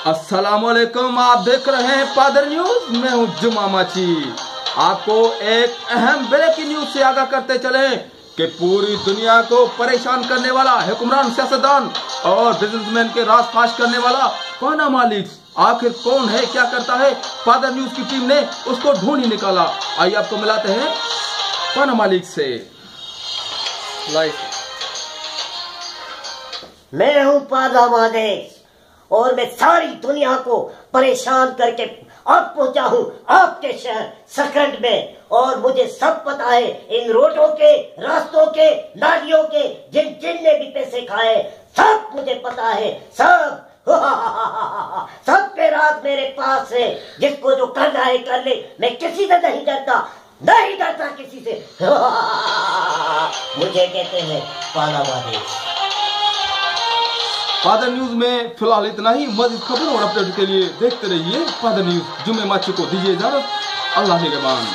अस्सलामुअलैकुम, आप देख रहे हैं पादर न्यूज। मैं हूं जुमा माची। आपको एक अहम ब्रेकिंग न्यूज से आगाह करते चले कि पूरी दुनिया को परेशान करने वाला हुक्मरान, सियासतदान और बिजनेसमैन के राज फाश करने वाला पनामा लीक्स आखिर कौन है, क्या करता है। पादर न्यूज की टीम ने उसको ढूंढ ही निकाला। आइए आपको मिलाते हैं पनामा लीक्स से लाइव। मैं हूं पानामा देश और मैं सारी दुनिया को परेशान करके अब पहुंचा हूं आपके शहर सकंड में। और मुझे सब पता है, इन रोडों के, रास्तों के, नालियों के, जिन जिन ने भी पैसे खाए, सब मुझे पता है, सब सबके राज मेरे पास है। जिसको जो करना है कर ले, मैं किसी से नहीं डरता, नहीं डरता किसी से। मुझे कहते हैं पानामा देश। पादर न्यूज में फिलहाल इतना ही। मज़ीद खबरों और अपडेट के लिए देखते रहिए पादर न्यूज। जुम्मे माची को दीजिए इजाजत। अल्लाह निगहबान।